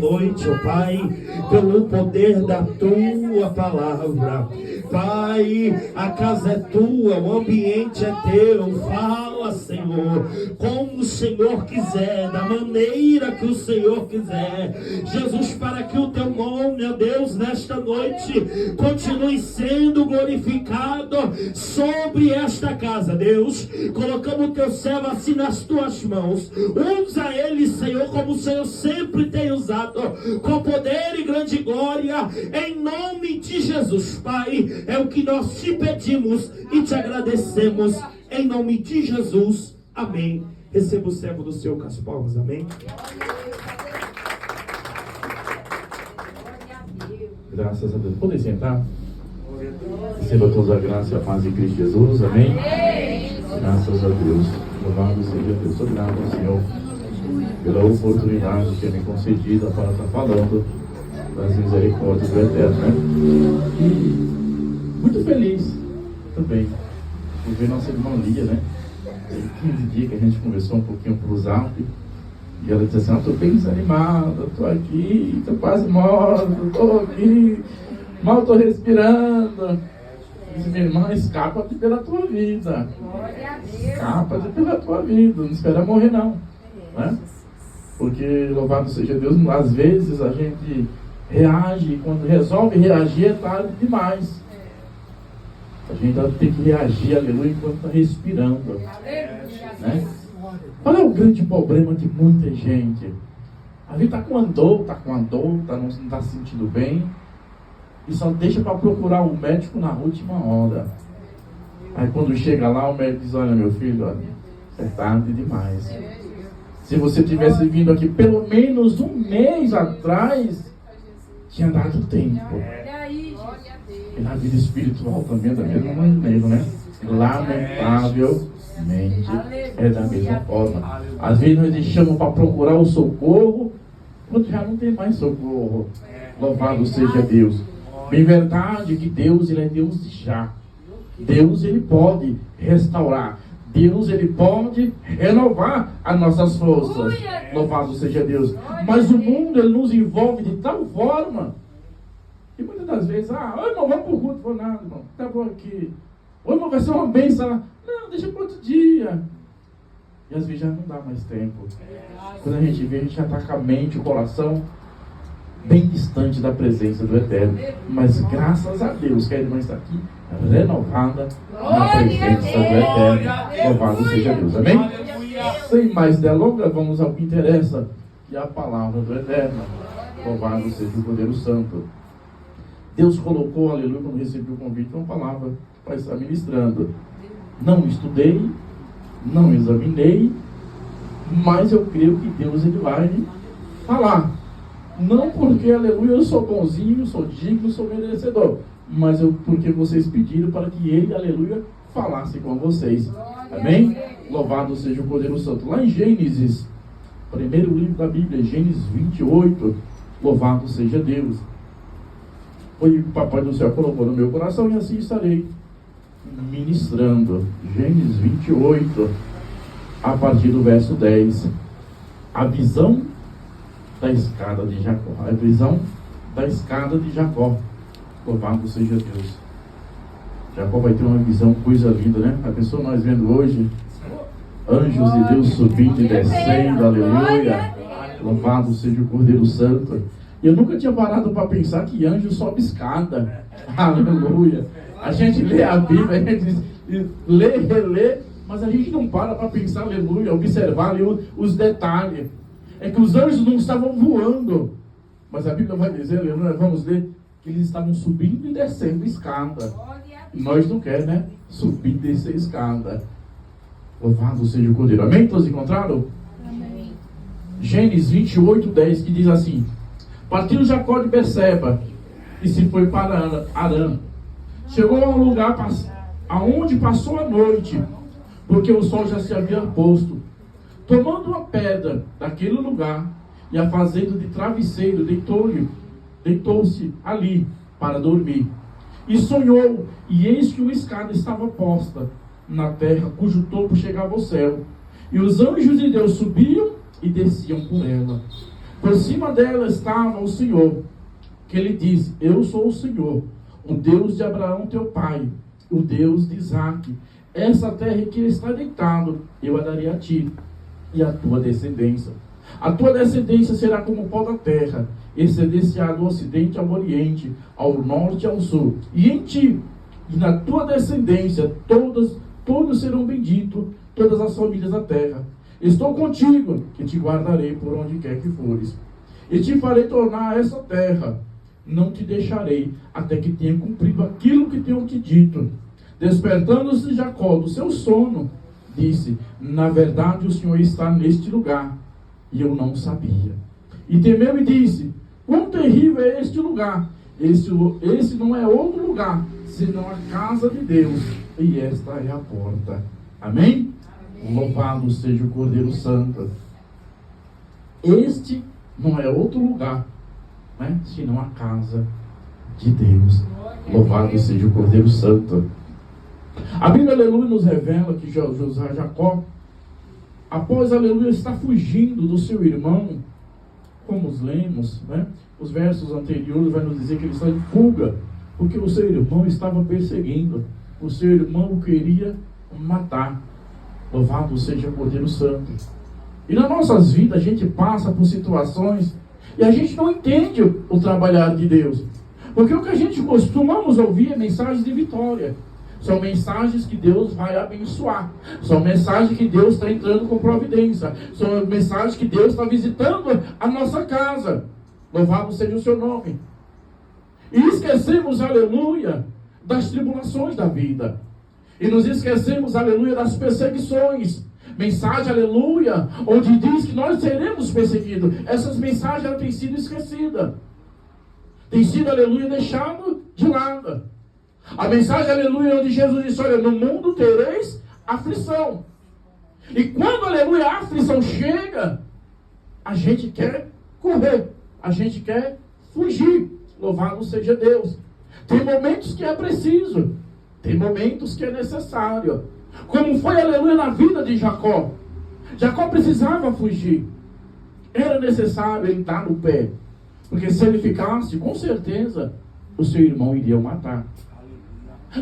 Noite, ó Pai, pelo poder da tua palavra. Pai, a casa é tua, o ambiente é teu. Fala, Senhor, como o Senhor quiser, da maneira que o Senhor quiser. Jesus, para que o teu nome, ó Deus, nesta noite continue sendo glorificado sobre esta casa, Deus. Colocamos o teu servo assim nas tuas mãos. Usa ele, Senhor, como o Senhor sempre tem usado, com poder e grande glória, em nome de Jesus. Pai, é o que nós te pedimos e te agradecemos, em nome de Jesus, amém. Receba o servo do Senhor com as palmas, amém. Graças a Deus. Podem sentar? Receba toda a graça e a paz em Cristo Jesus, amém. Graças a Deus. Louvado seja Deus. Obrigado ao Senhor pela oportunidade que me concedida para estar falando das misericórdias do Eterno, né? E muito feliz também por ver nossa irmã Lia, né? Tem 15 dias que a gente conversou um pouquinho pro Zap, e ela disse assim: estou bem desanimada, estou aqui, estou quase morta, estou aqui, mal estou respirando. Eu disse: minha irmã, escapa pela tua vida, escapa pela tua vida, não espera morrer não, né? Porque, louvado seja Deus, às vezes a gente reage, e quando resolve reagir é tarde demais. A gente tem que reagir, aleluia, enquanto está respirando, né? Qual é o grande problema de muita gente? A gente está com dor, não está se sentindo bem, e só deixa para procurar o médico na última hora. Aí quando chega lá, o médico diz: olha, meu filho, olha, é tarde demais. Se você tivesse vindo aqui pelo menos um mês atrás, tinha dado tempo. E na vida espiritual também é da mesma maneira, né? Lamentavelmente é da mesma forma. Às vezes nós deixamos para procurar o socorro quando já não tem mais socorro. Louvado seja Deus. Bem verdade que Deus, Ele é Deus de já. Deus, Ele pode restaurar. Deus, Ele pode renovar as nossas forças. Louvado seja Deus. Mas o mundo, ele nos envolve de tal forma que muitas das vezes: oi, irmão, vamos pro culto. Vou nada, irmão, tá bom aqui. Oi, irmão, vai ser uma bênção. Não, deixa para outro dia. E às vezes já não dá mais tempo. Quando a gente vê, a gente já está com a mente, o coração bem distante da presença do Eterno. Mas graças a Deus que a irmã está aqui renovada na presença do Eterno. Louvado seja Deus, amém? Sem mais delongas, vamos ao que interessa, que é a palavra do Eterno. Louvado seja o Cordeiro Santo. Deus colocou, aleluia, quando recebi o convite, uma palavra para estar ministrando. Não estudei, não examinei, mas eu creio que Deus, Ele vai falar. Não porque, aleluia, eu sou bonzinho, sou digno, sou merecedor, mas porque vocês pediram para que Ele, aleluia, falasse com vocês. Amém? Louvado seja o Cordeiro Santo. Lá em Gênesis, primeiro livro da Bíblia, Gênesis 28, louvado seja Deus. Foi o Papai do Céu colocou no meu coração, e assim estarei ministrando. Gênesis 28, a partir do verso 10. A visão da escada de Jacó. A visão da escada de Jacó. Louvado seja Deus. Jacó vai ter uma visão, coisa linda, né? A pessoa nós vendo hoje anjos de Deus subindo e descendo, aleluia. Louvado seja o Cordeiro Santo. E eu nunca tinha parado para pensar que anjo sobe escada. Aleluia. A gente lê a Bíblia, a gente lê, relê, mas a gente não para pensar, aleluia, observar ali os detalhes. É que os anjos não estavam voando, mas a Bíblia vai dizer, aleluia, vamos ler, que eles estavam subindo e descendo escada. E nós não queremos, né? Subir e descer escada. Louvado seja o Cordeiro. Amém? Todos encontraram? Amém. Gênesis 28, 10, que diz assim: partiu Jacó de Berseba e se foi para Harã. Chegou a um lugar aonde passou a noite, porque o sol já se havia posto. Tomando uma pedra daquele lugar e a fazendo de travesseiro, deitou-se ali para dormir. E sonhou, e eis que uma escada estava posta na terra, cujo topo chegava ao céu. E os anjos de Deus subiam e desciam por ela. Por cima dela estava o Senhor, que lhe disse: eu sou o Senhor, o Deus de Abraão teu pai, o Deus de Isaque. Essa terra em que está deitado, eu a darei a ti e a tua descendência. A tua descendência será como o pó da terra, estender-se-á do ocidente ao oriente, ao norte e ao sul. E em ti e na tua descendência todos serão benditos, todas as famílias da terra. Estou contigo, que te guardarei por onde quer que fores, e te farei tornar essa terra. Não te deixarei até que tenha cumprido aquilo que tenho te dito. Despertando-se Jacó do seu sono, disse: na verdade o Senhor está neste lugar, e eu não sabia. E temeu e disse: quão terrível é este lugar! Esse não é outro lugar, senão a casa de Deus, e esta é a porta. Amém? Louvado seja o Cordeiro Santo. Este não é outro lugar, né, senão a casa de Deus. Louvado seja o Cordeiro Santo. A Bíblia, aleluia, nos revela que Jacó, após, aleluia, estar fugindo do seu irmão, como os lemos, né? Os versos anteriores vai nos dizer que ele está em fuga, porque o seu irmão estava perseguindo, o seu irmão o queria matar. Louvado seja o Cordeiro Santo. E nas nossas vidas a gente passa por situações e a gente não entende o trabalhar de Deus, porque o que a gente costumamos ouvir é mensagens de vitória. São mensagens que Deus vai abençoar. São mensagens que Deus está entrando com providência. São mensagens que Deus está visitando a nossa casa. Louvado seja o seu nome. E esquecemos, aleluia, das tribulações da vida. E nos esquecemos, aleluia, das perseguições. Mensagem, aleluia, onde diz que nós seremos perseguidos. Essas mensagens elas têm sido esquecidas. Têm sido, aleluia, deixado de lado. A mensagem, aleluia, onde Jesus disse: olha, no mundo tereis aflição. E quando, aleluia, a aflição chega, a gente quer correr, a gente quer fugir. Louvado seja Deus. Tem momentos que é preciso, tem momentos que é necessário. Como foi, aleluia, na vida de Jacó. Jacó precisava fugir. Era necessário ele estar no pé, porque se ele ficasse, com certeza, o seu irmão iria o matar.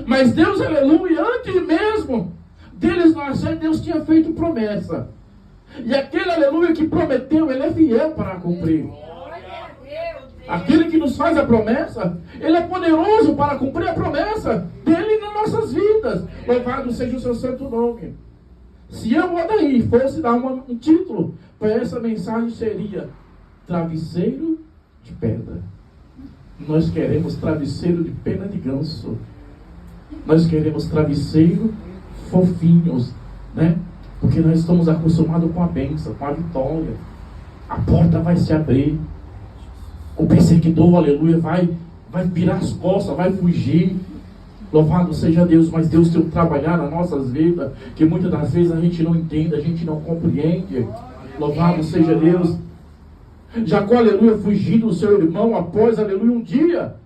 Mas Deus, aleluia, antes mesmo deles nascer, Deus tinha feito promessa. E aquele, aleluia, que prometeu, ele é fiel para cumprir. Aquele que nos faz a promessa, ele é poderoso para cumprir a promessa dele nas nossas vidas. Louvado seja o seu santo nome. Se eu, Odair, fosse dar um título para essa mensagem, seria Travesseiro de Pedra. Nós queremos travesseiro de pena de ganso. Nós queremos travesseiro fofinhos, né? Porque nós estamos acostumados com a bênção, com a vitória. A porta vai se abrir. O perseguidor, aleluia, vai virar as costas, vai fugir. Louvado seja Deus. Mas Deus tem um trabalhar nas nossas vidas, que muitas das vezes a gente não entende, a gente não compreende. Louvado seja Deus. Jacó, aleluia, fugindo do seu irmão após, aleluia, um dia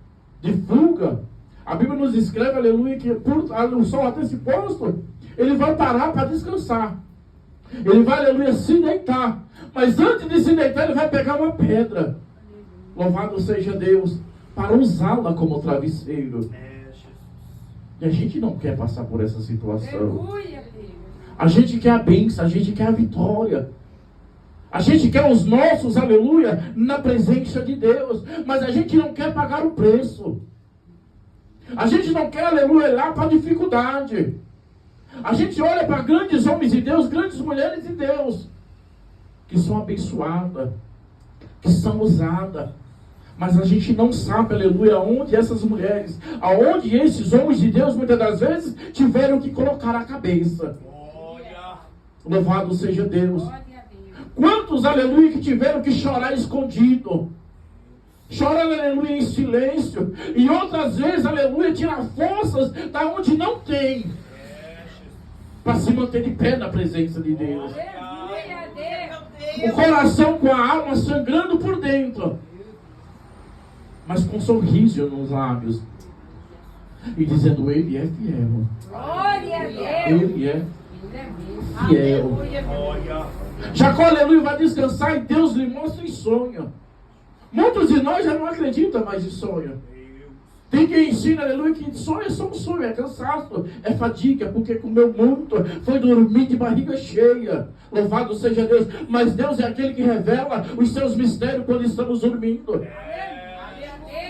de fuga. A Bíblia nos escreve, aleluia, que por o sol até se posto, ele vai parar para descansar. Ele vai, aleluia, se deitar. Mas antes de se deitar, ele vai pegar uma pedra. Louvado seja Deus, para usá-la como travesseiro. E a gente não quer passar por essa situação. A gente quer a bênção, a gente quer a vitória. A gente quer os nossos, aleluia, na presença de Deus. Mas a gente não quer pagar o preço. A gente não quer, aleluia, olhar para a dificuldade. A gente olha para grandes homens de Deus, grandes mulheres de Deus, que são abençoadas, que são usadas. Mas a gente não sabe, aleluia, aonde essas mulheres, aonde esses homens de Deus, muitas das vezes, tiveram que colocar a cabeça. Louvado seja Deus. Quantos, aleluia, que tiveram que chorar escondido. Chorando, aleluia, em silêncio. E outras vezes, aleluia, tirar forças da onde não tem, para se manter de pé na presença de Deus. O coração com a alma sangrando por dentro, mas com um sorriso nos lábios, e dizendo: Ele é fiel. Ele é fiel. Jacó, aleluia, vai descansar e Deus lhe mostra em sonho. Muitos de nós já não acreditam mais em sonho. Tem quem ensina, aleluia, que sonho é só um sonho, é cansaço, é fadiga, porque comeu muito, foi dormir de barriga cheia. Louvado seja Deus. Mas Deus é aquele que revela os seus mistérios quando estamos dormindo.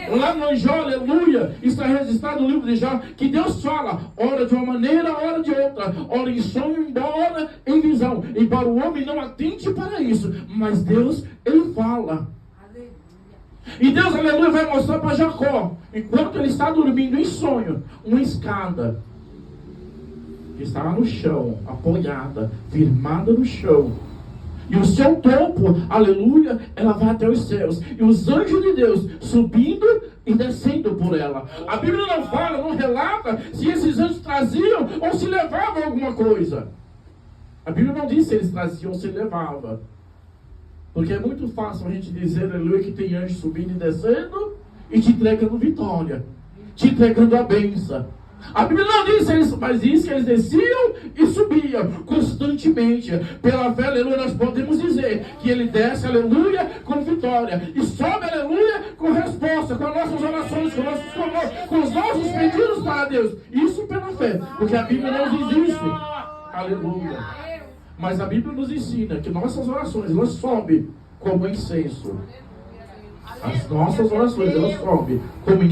Lá no Jó, aleluia, está registrado no livro de Jó, que Deus fala, ora de uma maneira, ora de outra, ora em sonho, embora em visão. Embora o homem não atente para isso, mas Deus, Ele fala. E Deus, aleluia, vai mostrar para Jacó, enquanto ele está dormindo em sonho, uma escada que está lá no chão, apoiada, firmada no chão. E o seu topo, aleluia, ela vai até os céus. E os anjos de Deus subindo e descendo por ela. A Bíblia não fala, não relata se esses anjos traziam ou se levavam alguma coisa. A Bíblia não diz se eles traziam ou se levavam. Porque é muito fácil a gente dizer, aleluia, que tem anjo subindo e descendo e te entregando vitória, te entregando a bênção. A Bíblia não diz isso, mas diz que eles desciam e subiam constantemente. Pela fé, aleluia, nós podemos dizer que ele desce, aleluia, com vitória. E sobe, aleluia, com resposta, com as nossas orações, com os nossos pedidos para Deus. Isso pela fé, porque a Bíblia não diz isso. Aleluia. Mas a Bíblia nos ensina que nossas orações, elas sobem como incenso. As nossas orações, elas sobem como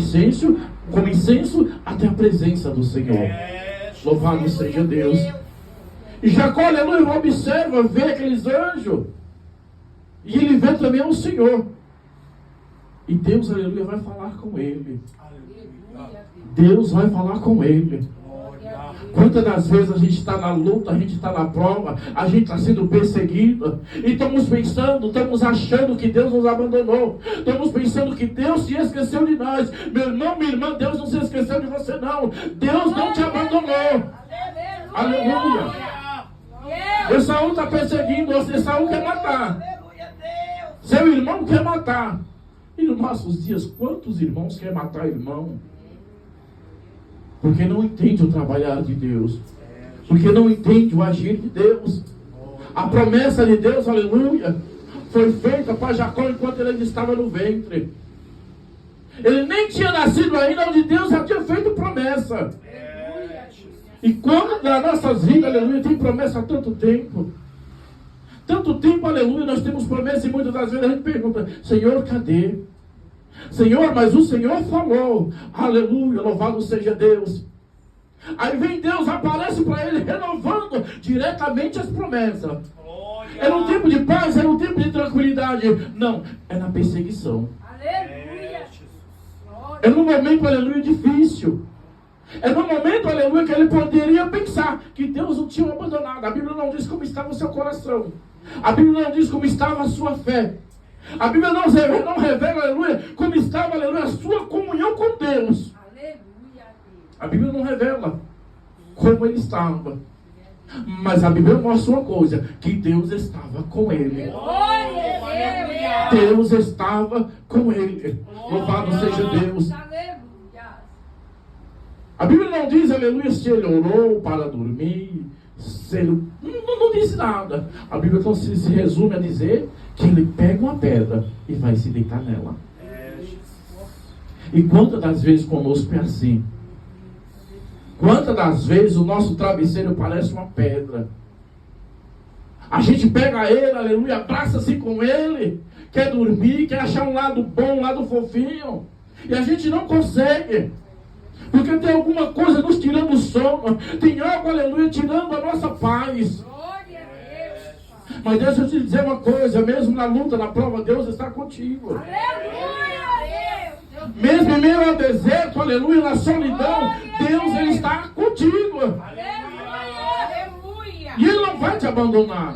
incenso até a presença do Senhor. Louvado seja Deus. E Jacó, aleluia, observa, vê aqueles anjos. E ele vê também o Senhor. E Deus, aleluia, vai falar com ele. Deus vai falar com ele. Quantas das vezes a gente está na luta, a gente está na prova, a gente está sendo perseguido, e estamos pensando, estamos achando que Deus nos abandonou, estamos pensando que Deus se esqueceu de nós. Meu irmão, minha irmã, Deus não se esqueceu de você não. Deus não te abandonou. Aleluia. Esaú está perseguindo você, Esaú quer matar. Seu irmão quer matar. E nos nossos dias, quantos irmãos querem matar irmão? Porque não entende o trabalhar de Deus. Porque não entende o agir de Deus. A promessa de Deus, aleluia, foi feita para Jacó enquanto ele ainda estava no ventre. Ele nem tinha nascido ainda, onde Deus já tinha feito promessa. E quando nas nossas vidas, aleluia, tem promessa há tanto tempo. Tanto tempo, aleluia, nós temos promessa e muitas das vezes a gente pergunta, Senhor, cadê? Senhor, mas o Senhor falou, aleluia, louvado seja Deus. Aí vem Deus, aparece para ele, renovando diretamente as promessas. É no tempo de paz, é no tempo de tranquilidade. Não, é na perseguição. Aleluia. É no momento, aleluia, difícil. É no momento, aleluia, que ele poderia pensar que Deus o tinha abandonado. A Bíblia não diz como estava o seu coração. A Bíblia não diz como estava a sua fé. A Bíblia não revela, aleluia, como estava, aleluia, a sua comunhão com Deus. Aleluia. A Bíblia não revela como ele estava. Mas a Bíblia mostra uma coisa, que Deus estava com ele. Deus estava com ele. Louvado seja Deus. A Bíblia não diz, aleluia, se ele orou para dormir, se ele... não diz nada. A Bíblia então se resume a dizer que ele pega uma pedra e vai se deitar nela. E quantas das vezes conosco é assim? Quantas das vezes o nosso travesseiro parece uma pedra? A gente pega ele, aleluia, abraça-se com ele, quer dormir, quer achar um lado bom, um lado fofinho, e a gente não consegue. Porque tem alguma coisa nos tirando o sono, tem algo, aleluia, tirando a nossa paz. Mas deixa eu te dizer uma coisa, mesmo na luta, na prova, Deus está contigo. Mesmo em meio ao deserto, aleluia, na solidão, Deus, Ele está contigo. E Ele não vai te abandonar.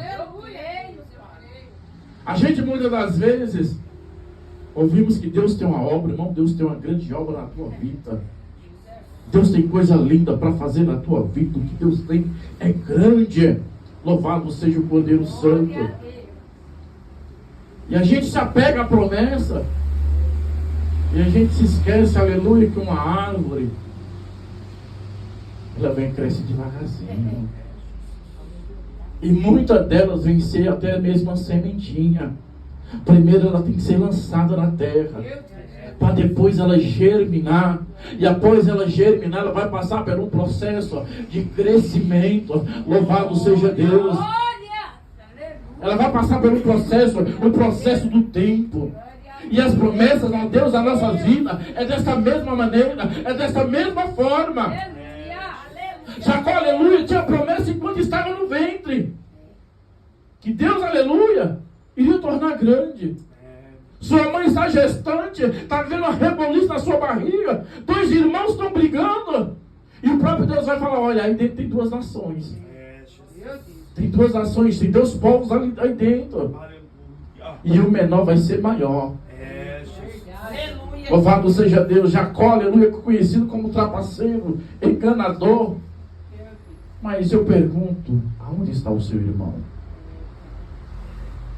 A gente muitas das vezes ouvimos que Deus tem uma obra, irmão, Deus tem uma grande obra na tua vida. Deus tem coisa linda para fazer na tua vida. O que Deus tem é grande. Louvado seja o Cordeiro Santo. E a gente se apega à promessa. E a gente se esquece, aleluia, que uma árvore, ela vem crescer devagarzinho. E muitas delas vêm ser até mesmo a sementinha. Primeiro ela tem que ser lançada na terra, para depois ela germinar. E após ela germinar, ela vai passar por um processo de crescimento. Louvado seja Deus. Ela vai passar por um processo, o processo do tempo. E as promessas de Deus na nossa vida é dessa mesma maneira, é dessa mesma forma. Jacó, aleluia, tinha promessa enquanto estava no ventre, que Deus, aleluia, iria tornar grande. Sua mãe está gestante, está vendo uma reboliço na sua barriga, 2 irmãos estão brigando, e o próprio Deus vai falar: olha, aí dentro tem 2 nações. Tem 2 nações, tem 2 povos aí dentro. E o menor vai ser maior. Louvado seja Deus. Jacó, aleluia, conhecido como trapaceiro, enganador. Mas eu pergunto, aonde está o seu irmão?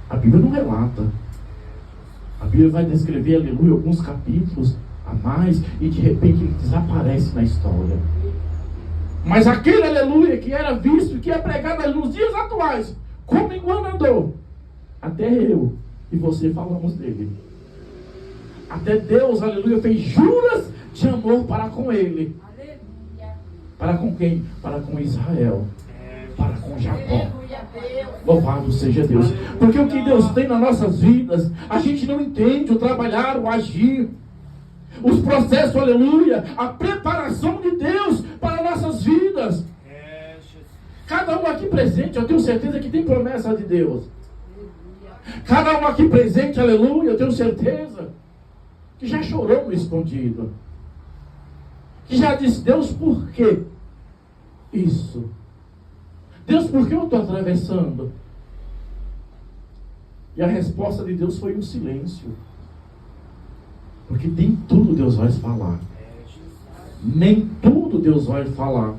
A Bíblia não relata. A Bíblia vai descrever, aleluia, alguns capítulos a mais, e de repente ele desaparece na história. Mas aquele, aleluia, que era visto, que é pregado nos dias atuais como enganador, até eu e você falamos dele. Até Deus, aleluia, fez juras de amor para com ele. Para com quem? Para com Israel. Para com Jacó. Louvado seja Deus. Porque o que Deus tem nas nossas vidas, a gente não entende o trabalhar, o agir, os processos, aleluia, a preparação de Deus para nossas vidas. Cada um aqui presente, eu tenho certeza que tem promessa de Deus. Cada um aqui presente, aleluia, eu tenho certeza que já chorou no escondido, que já disse: Deus, por que isso? Deus, por que eu estou atravessando? E a resposta de Deus foi um silêncio. Porque nem tudo Deus vai falar. Nem tudo Deus vai falar.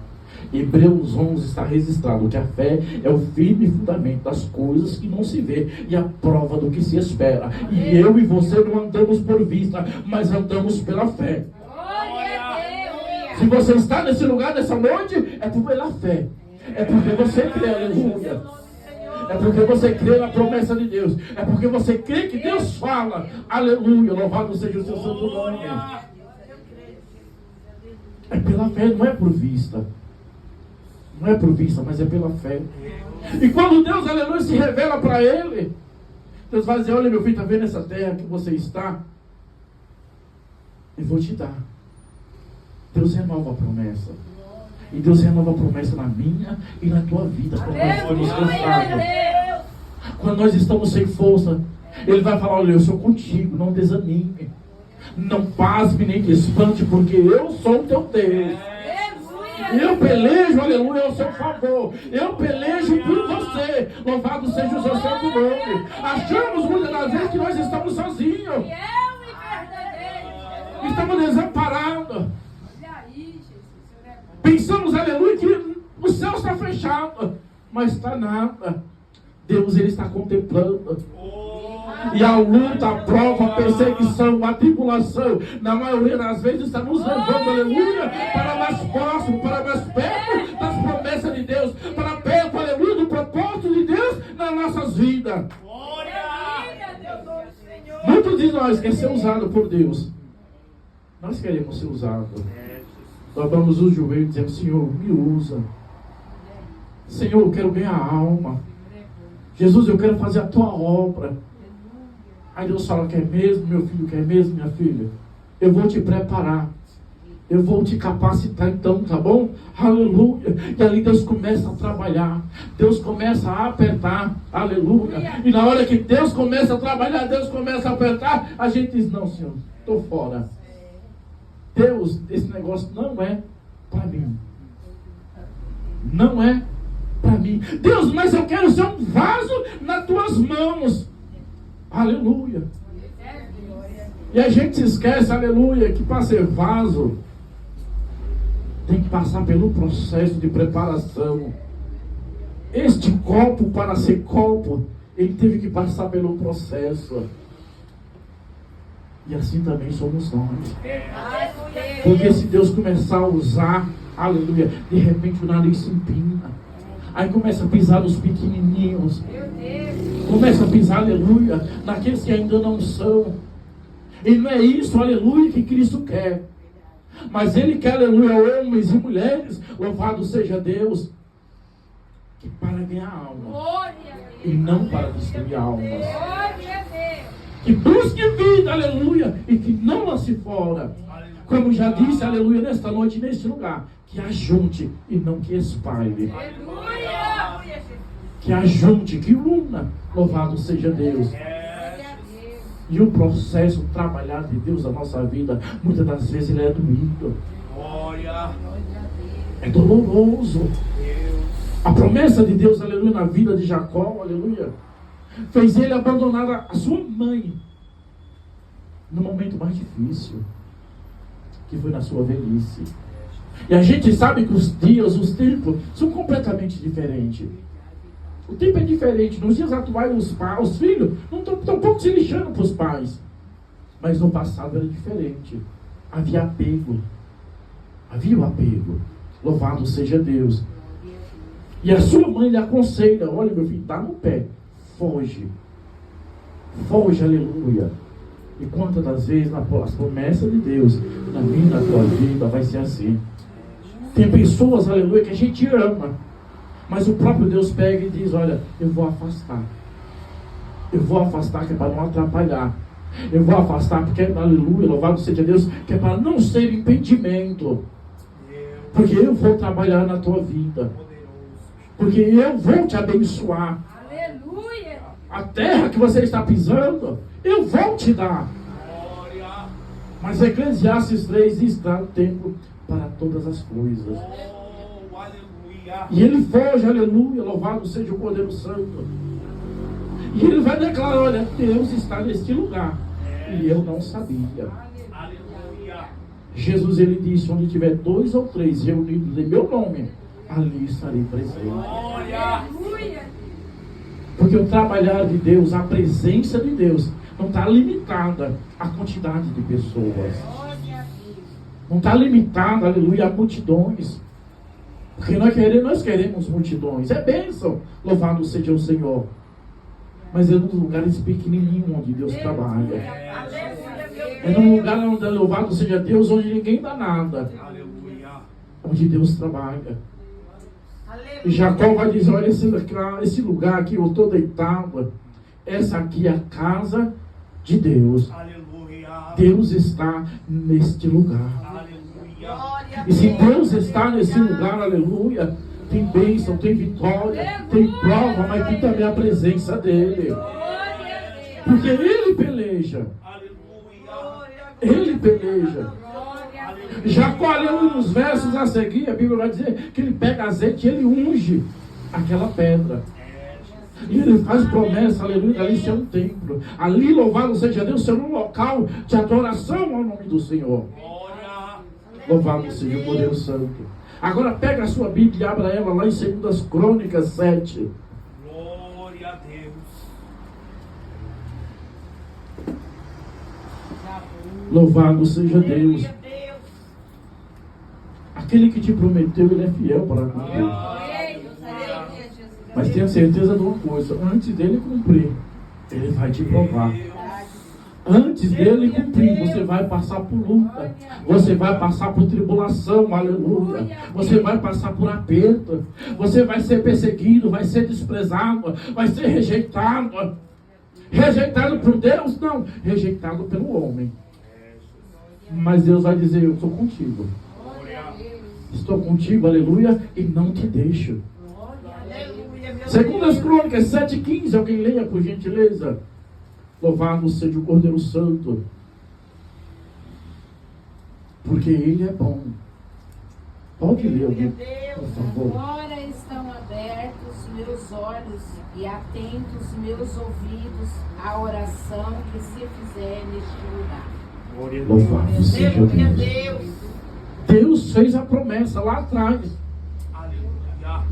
Hebreus 11 está registrado que a fé é o firme fundamento das coisas que não se vê e a prova do que se espera. E eu e você não andamos por vista, mas andamos pela fé. Se você está nesse lugar nessa noite, é pela fé. É porque você crê, aleluia. É porque você crê na promessa de Deus. É porque você crê que Deus fala, aleluia. Louvado seja o seu santo nome. É pela fé, não é por vista. Não é por vista, mas é pela fé. E quando Deus, aleluia, se revela para ele, Deus vai dizer: olha, meu filho, está vendo essa terra que você está? Eu vou te dar. Deus renova a promessa. E Deus renova a promessa na minha e na tua vida. Quando nós estamos cansados, quando nós estamos sem força, Ele vai falar: olha, eu sou contigo, não desanime, não pasme nem te espante, porque eu sou o teu Deus. Eu pelejo, aleluia, ao seu favor. Eu pelejo por você. Louvado seja o seu santo nome. Achamos muitas das vezes que nós estamos sozinhos. Estamos desamparados. Pensamos, aleluia, que o céu está fechado. Mas está nada. Deus, Ele está contemplando. E a luta, a prova, a perseguição, a tribulação, na maioria das vezes está nos levando, aleluia, para mais próximo, para mais perto das promessas de Deus, para perto, aleluia, do propósito de Deus nas nossas vidas. Muitos de nós querem ser usados por Deus. Nós queremos ser usados. Dobramos os joelhos e dizemos: Senhor, me usa. Senhor, eu quero ganhar a alma. Jesus, eu quero fazer a tua obra. Aí Deus fala: quer mesmo, meu filho? Quer mesmo, minha filha? Eu vou te preparar. Eu vou te capacitar então, tá bom? Aleluia. E ali Deus começa a trabalhar. Deus começa a apertar. Aleluia. E na hora que Deus começa a trabalhar, Deus começa a apertar, a gente diz: não, Senhor, estou fora. Deus, esse negócio não é para mim. Não é para mim. Deus, mas eu quero ser um vaso nas tuas mãos. Aleluia. E a gente se esquece, aleluia, que para ser vaso tem que passar pelo processo de preparação. Este copo, para ser copo, ele teve que passar pelo processo. E assim também somos nós. Porque se Deus começar a usar, aleluia, de repente o nariz se empina. Aí começa a pisar nos pequenininhos. Começa a pisar, aleluia, naqueles que ainda não são. E não é isso, aleluia, que Cristo quer. Mas Ele quer, aleluia, homens e mulheres, louvado seja Deus, que para ganhar alma e não para destruir almas. Que busque vida, aleluia, e que não lance fora. Como já disse, aleluia, nesta noite, neste lugar, que ajunte e não que espalhe. Que ajunte, que una, louvado seja Deus. E o processo, o trabalhar de Deus na nossa vida, muitas das vezes ele é doído. É doloroso. A promessa de Deus, aleluia, na vida de Jacó, aleluia, fez ele abandonar a sua mãe no momento mais difícil, que foi na sua velhice. E a gente sabe que os dias, os tempos são completamente diferentes. O tempo é diferente. Nos dias atuais, os filhos não estão pouco se lixando para os pais. Mas no passado era diferente. Havia apego. Havia o apego. Louvado seja Deus. E a sua mãe lhe aconselha: olha, meu filho, dá no pé. Foge. Foge, aleluia. E quantas das vezes as promessas de Deus na minha e na tua vida vai ser assim. Tem pessoas, aleluia, que a gente ama, mas o próprio Deus pega e diz: olha, eu vou afastar. Eu vou afastar, que é para não atrapalhar. Eu vou afastar porque, aleluia, louvado seja Deus, que é para não ser impedimento. Porque eu vou trabalhar na tua vida. Porque eu vou te abençoar. Aleluia. A terra que você está pisando, eu vou te dar. Mas Eclesiastes 3 diz: dá tempo para todas as coisas. E ele foge, aleluia, louvado seja o Cordeiro Santo. E ele vai declarar: olha, Deus está neste lugar. E eu não sabia. Jesus, ele disse: onde tiver 2 ou 3 reunidos em meu nome, ali estarei presente. Porque o trabalhar de Deus, a presença de Deus, não está limitada à quantidade de pessoas. Não está limitada, aleluia, a multidões. Porque nós queremos multidões. É bênção, louvado seja o Senhor. Mas é nos lugares pequenininhos onde Deus trabalha. É num lugar onde, louvado seja Deus, onde ninguém dá nada. Onde Deus trabalha. E Jacó vai dizer: olha, esse lugar aqui, eu estou deitado. Essa aqui é a casa de Deus. Deus está neste lugar. E se Deus está nesse lugar, aleluia, tem bênção, tem vitória, tem prova, mas tem também a presença dele. Porque ele peleja. Ele peleja. Jacó, aleluia, nos versos a seguir, a Bíblia vai dizer que ele pega azeite e ele unge aquela pedra. E ele faz promessa, aleluia, ali ser um templo. Ali, louvado seja Deus, ser um local de adoração ao nome do Senhor. Louvado seja o Cordeiro Santo. Agora pega a sua Bíblia e abra ela lá em 2 Crônicas 7. Glória a Deus. Louvado seja Deus. Aquele que te prometeu, ele é fiel para cumprir. Mas tenha certeza de uma coisa: antes dele cumprir, ele vai te provar. Antes dele cumprir, você vai passar por luta. Você vai passar por tribulação, aleluia. Você vai passar por aperto. Você vai ser perseguido, vai ser desprezado, vai ser rejeitado. Rejeitado por Deus? Não, rejeitado pelo homem. Mas Deus vai dizer: eu estou contigo. Estou contigo, aleluia, e não te deixo. 2 Crônicas 7,15, alguém leia por gentileza. Louvado seja o Cordeiro Santo, porque Ele é bom. Pode ler, alguém, por favor. Agora estão abertos meus olhos e atentos meus ouvidos à oração que se fizer neste lugar. Louvado seja Deus. Deus fez a promessa lá atrás.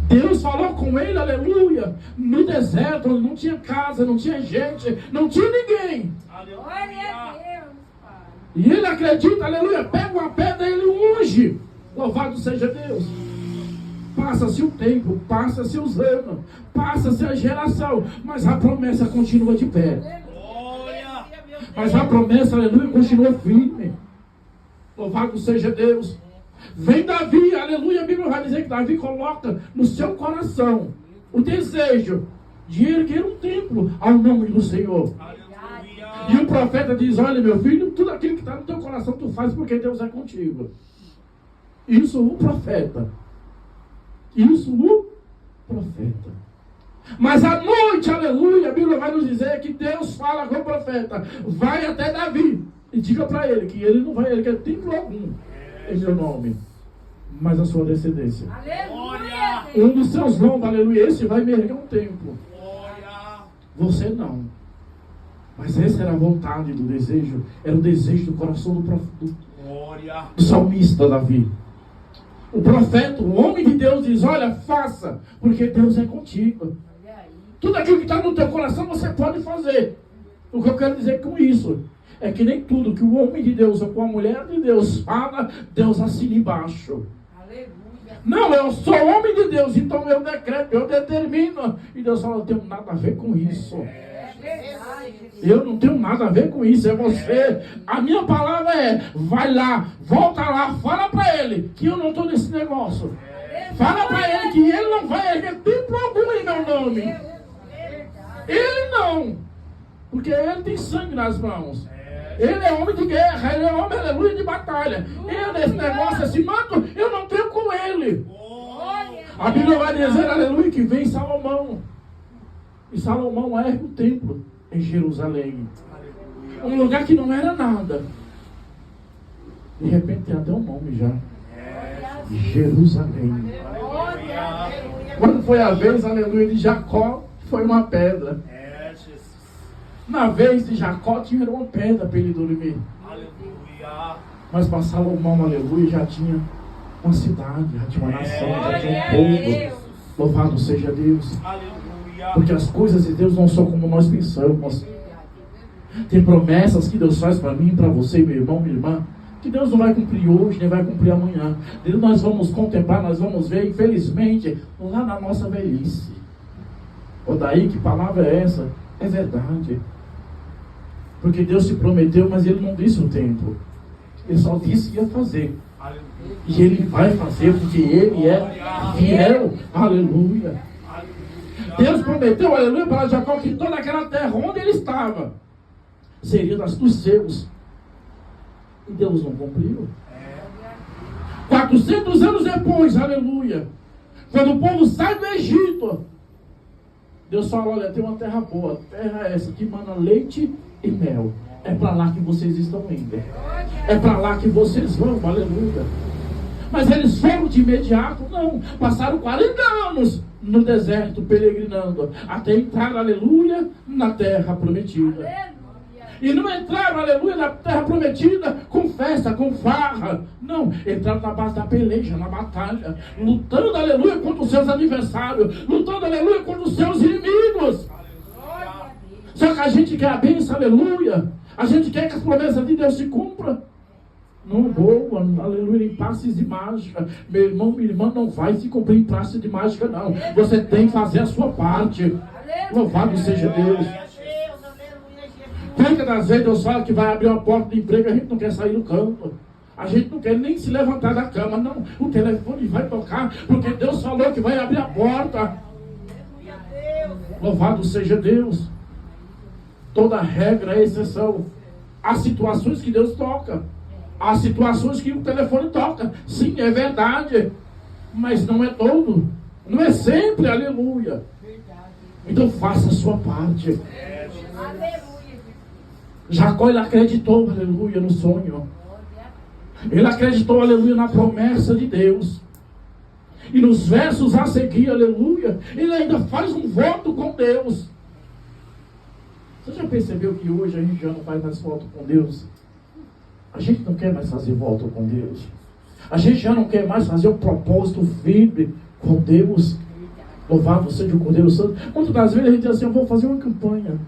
Deus falou com ele, aleluia, no deserto, onde não tinha casa, não tinha gente, não tinha ninguém. Glória a Deus, Pai. E ele acredita, aleluia, pega uma pedra e ele unge. Louvado seja Deus. passa-se o tempo, passa-se os anos, passa-se a geração, mas a promessa continua de pé. Mas a promessa, aleluia, continua firme. Louvado seja Deus. Vem Davi, aleluia, a Bíblia vai dizer que Davi coloca no seu coração o desejo de erguer um templo ao nome do Senhor. E o profeta diz: olha, meu filho, tudo aquilo que está no teu coração tu faz porque Deus é contigo. Isso o profeta. Mas à noite, aleluia, a Bíblia vai nos dizer que Deus fala com o profeta: vai até Davi e diga para ele que ele não vai erguer templo algum em meu nome, mas a sua descendência. Aleluia! Um dos seus lombos, aleluia, esse vai me erguer um templo. Você não. Mas essa era a vontade do desejo, era o desejo do coração do salmista Davi. O profeta, o homem de Deus diz: olha, faça, porque Deus é contigo. Tudo aquilo que está no teu coração você pode fazer. O que eu quero dizer com isso é que nem tudo que o homem de Deus ou com a mulher de Deus fala, Deus assina embaixo. Aleluia! Não, eu sou homem de Deus, então eu decreto, eu determino. E Deus fala: eu tenho nada a ver com isso. Eu não tenho nada a ver com isso, é você. A minha palavra é: vai lá, volta lá, fala para ele que eu não estou nesse negócio. Fala para ele que ele não vai erguer templo algum em meu nome. Ele não, porque ele tem sangue nas mãos. Ele é homem de guerra, ele é homem, aleluia, de batalha. Eu nesse negócio, esse manto, eu não tenho com ele. A Bíblia vai dizer, aleluia, que vem Salomão. E Salomão ergue o templo em Jerusalém. Um lugar que não era nada. De repente tem até um nome já. Jerusalém. Quando foi a vez, aleluia, de Jacó, foi uma pedra. Na vez de Jacó tinha uma pedra para ele dormir. Mas para Salomão, aleluia, já tinha uma cidade, já tinha uma nação, já tinha um povo. Louvado seja Deus. Porque as coisas de Deus não são como nós pensamos. Tem promessas que Deus faz para mim, para você, meu irmão, minha irmã, que Deus não vai cumprir hoje, nem vai cumprir amanhã. Deus, nós vamos contemplar, nós vamos ver, infelizmente, lá na nossa velhice. Ou daí, que palavra é essa? É verdade. Porque Deus se prometeu, mas Ele não disse o tempo. Ele só disse que ia fazer. E Ele vai fazer, porque Ele é fiel. Aleluia. Deus prometeu, aleluia, para Jacó que toda aquela terra onde ele estava seria dos seus. E Deus não cumpriu. 400 anos depois, aleluia, quando o povo sai do Egito, Deus fala: olha, tem uma terra boa, terra essa que mana leite e mel. É para lá que vocês estão indo. É para lá que vocês vão, aleluia. Mas eles foram de imediato? Não. Passaram 40 anos no deserto, peregrinando, até entrar, aleluia, na terra prometida. E não entraram, aleluia, na terra prometida com festa, com farra. Não, entraram na base da peleja, na batalha, lutando, aleluia, contra os seus adversários, lutando, aleluia, contra os seus inimigos. Só que a gente quer a bênção, aleluia. A gente quer que as promessas de Deus se cumpram. Não vou, aleluia, em passes de mágica. Meu irmão, minha irmã, não vai se cumprir em passe de mágica, não. Você tem que fazer a sua parte. Louvado seja Deus. Muitas das vezes Deus fala que vai abrir uma porta de emprego, a gente não quer sair do campo. A gente não quer nem se levantar da cama, não. O telefone vai tocar, porque Deus falou que vai abrir a porta. Louvado seja Deus. Toda regra é exceção. Há situações que Deus toca. Há situações que o telefone toca. Sim, é verdade. Mas não é todo. Não é sempre, aleluia. Então faça a sua parte. Jacó, ele acreditou, aleluia, no sonho. Ele acreditou, aleluia, na promessa de Deus. E nos versos a seguir, aleluia, ele ainda faz um voto com Deus. Você já percebeu que hoje a gente já não faz mais voto com Deus? A gente não quer mais fazer voto com Deus. A gente já não quer mais fazer um propósito firme com Deus. Louvado seja o Cordeiro Santo. Muitas das vezes a gente diz assim: eu vou fazer uma campanha.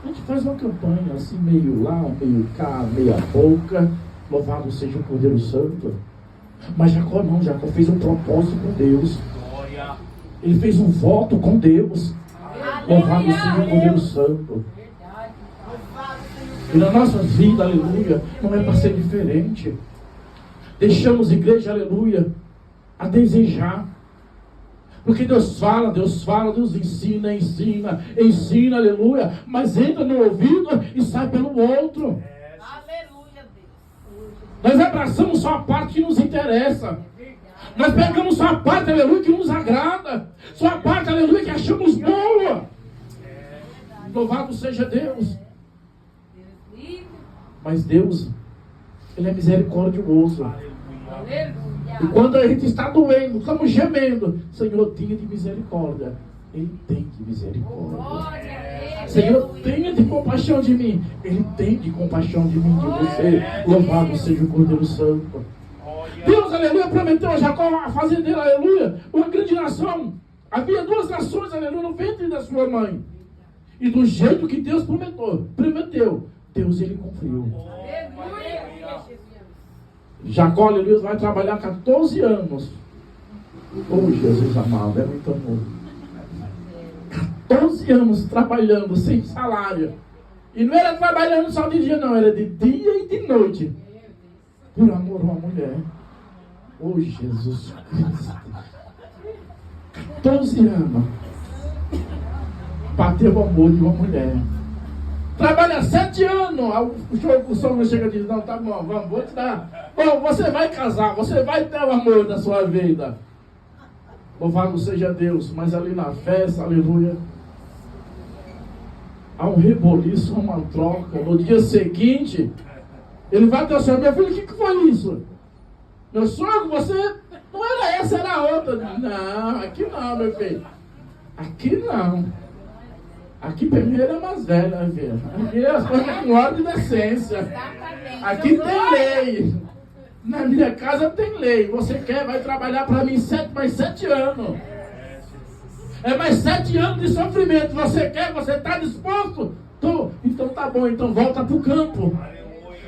A gente faz uma campanha assim, meio lá, meio cá, meia boca. Louvado seja o Cordeiro Santo. Mas Jacó não, Jacó fez um propósito com Deus. Ele fez um voto com Deus. Louvado seja o Cordeiro Santo. E na nossa vida, aleluia, não é para ser diferente. Deixamos, igreja, aleluia, a desejar. Porque Deus fala, Deus ensina, aleluia. Mas entra no ouvido e sai pelo outro. Aleluia, Deus. Nós abraçamos só a parte que nos interessa. Nós pegamos só a parte, aleluia, que nos agrada. Só a parte, aleluia, que achamos boa. Louvado seja Deus. Mas Deus, Ele é misericordioso. Aleluia. E quando a gente está doendo, estamos gemendo, Senhor, tenha de misericórdia. Ele tem de misericórdia. Glória a Deus. Senhor, tenha de compaixão de mim. Ele tem de compaixão de mim, de você. Louvado seja o Cordeiro Santo. Deus, aleluia, prometeu a Jacó, a fazendeira, aleluia, uma grande nação. Havia 2 nações, aleluia, no ventre da sua mãe. E do jeito que Deus prometeu, Deus, Ele cumpriu. Jacó, aleluia, vai trabalhar 14 anos. Oh, Jesus amado, é muito amor. 14 anos trabalhando sem salário. E não era trabalhando só de dia, não, era de dia e de noite. Por amor a uma mulher. Oh, Jesus Cristo. 14 anos. Bateu o amor de uma mulher. Trabalha 7 anos. O sogro chega e diz: não, tá bom, vou te dar. Oh, você vai casar, você vai ter o amor da sua vida. Louvado seja Deus. Mas ali na festa, aleluia, há um reboliço, uma troca. No dia seguinte, ele vai até o senhor: meu filho, o que foi isso? Meu sogro, você não era essa, era outra. Não, aqui não, meu filho. Aqui não. Aqui primeiro é mais velha, filho. Aqui as coisas com ordem e decência. Aqui tem lei. Na minha casa tem lei. Você quer, vai trabalhar para mim mais 7 anos. É mais 7 anos de sofrimento. Você quer, você está disposto? Tô. Então tá bom, então volta para o campo.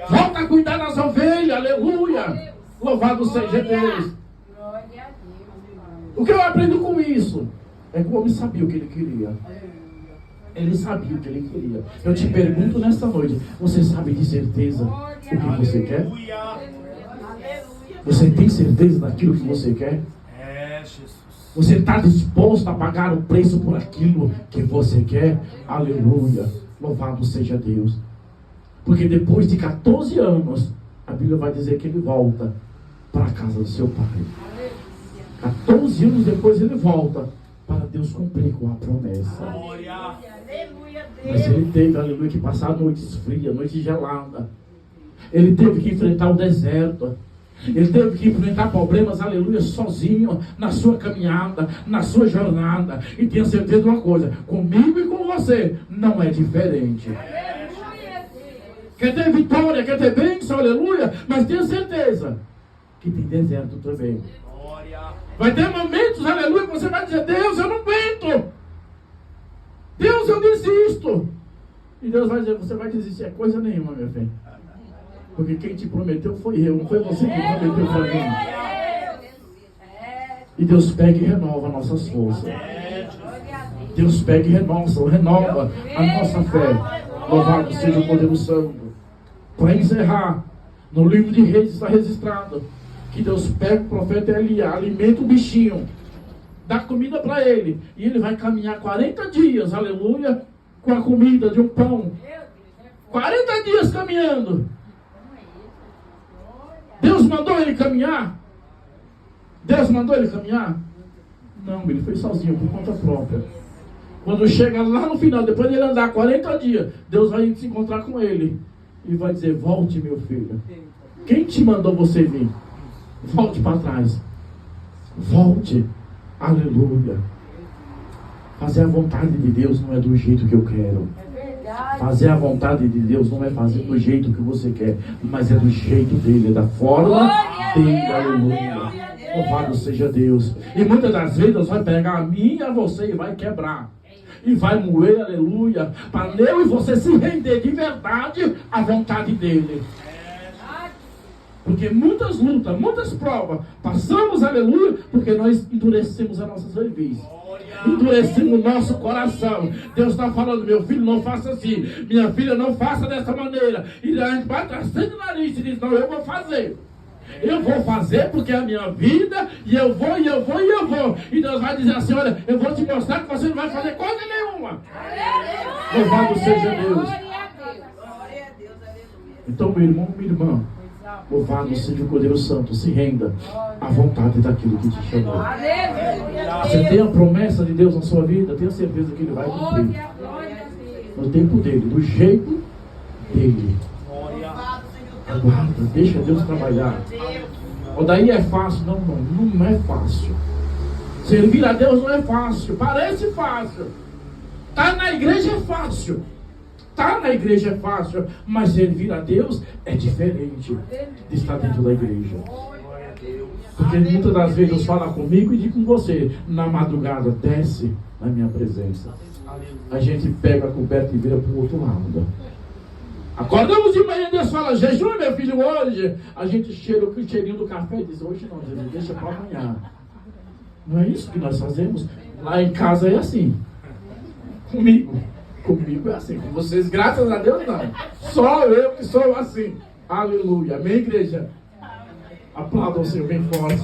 Volta a cuidar das ovelhas, aleluia. Louvado seja Deus. O que eu aprendo com isso? É que o homem sabia o que ele queria. Ele sabia o que ele queria. Eu te pergunto nesta noite: você sabe de certeza o que você quer? Você tem certeza daquilo que você quer? Você está disposto a pagar o preço por aquilo que você quer? Aleluia. Louvado seja Deus. Porque depois de 14 anos, a Bíblia vai dizer que ele volta para a casa do seu pai. 14 anos depois ele volta para Deus cumprir com a promessa. Mas ele teve, aleluia, que passar noites frias, noites geladas. Ele teve que enfrentar o deserto. Ele teve que enfrentar problemas, aleluia, sozinho, na sua caminhada, na sua jornada. E tenha certeza de uma coisa: comigo e com você não é diferente. Quer ter vitória, quer ter bênção, aleluia, mas tenha certeza que tem deserto também. Vai ter momentos, aleluia, que você vai dizer: Deus, eu não aguento. Deus, eu desisto. E Deus vai dizer: você vai desistir é coisa nenhuma, meu filho. Porque quem te prometeu foi eu, não foi você que prometeu para mim. E Deus pega e renova nossas forças. Deus pega e renova a nossa fé. Louvado seja o Cordeiro Santo. Para encerrar, no livro de Reis está registrado que Deus pega o profeta Elias, alimenta o bichinho, dá comida para ele, e ele vai caminhar 40 dias, aleluia, com a comida de um pão. 40 dias caminhando. Deus mandou ele caminhar? Deus mandou ele caminhar? Não, ele foi sozinho, por conta própria. Quando chega lá no final, depois de ele andar 40 dias, Deus vai se encontrar com ele e vai dizer: volte, meu filho. Quem te mandou você vir? Volte para trás. Volte. Aleluia. Fazer a vontade de Deus não é do jeito que eu quero. Fazer a vontade de Deus não é fazer do jeito que você quer, mas é do jeito dele, é da forma dele. Aleluia. Louvado seja Deus. E muitas das vezes Deus vai pegar a mim e a você e vai quebrar. E vai moer, aleluia, para eu e você se render de verdade à vontade dele. Porque muitas lutas, muitas provas, passamos, aleluia, porque nós endurecemos a nossa cerviz. Endurecemos o nosso coração. Deus está falando, meu filho, não faça assim. Minha filha, não faça dessa maneira. E a gente vai traçando o nariz e diz, não, eu vou fazer. Eu vou fazer porque é a minha vida. E eu vou. E Deus vai dizer assim, olha, eu vou te mostrar que você não vai fazer coisa nenhuma. Louvado seja Deus. Então, meu irmão, minha irmã, louvado seja o Cordeiro Santo, se renda à vontade daquilo que te chamou. Você tem a promessa de Deus na sua vida, tenha certeza que Ele vai cumprir. No tempo dele, do jeito dele. Aguarda, deixa Deus trabalhar. Ou daí é fácil? Não é fácil. Servir a Deus não é fácil, parece fácil. Estar na igreja é fácil. Estar na igreja é fácil, mas servir a Deus é diferente de estar dentro da igreja. Porque muitas das vezes Deus fala comigo e diz com você, na madrugada, desce na minha presença. A gente pega a coberta e vira para o outro lado. Acordamos de manhã, Deus fala, jejum, meu filho, hoje. A gente cheira o cheirinho do café e diz, hoje não, Jesus, deixa para amanhã. Não é isso que nós fazemos? Lá em casa é assim. Comigo é assim. Com vocês, graças a Deus, não. Só eu que sou assim. Aleluia. Amém, igreja? Aplauda o Senhor bem forte.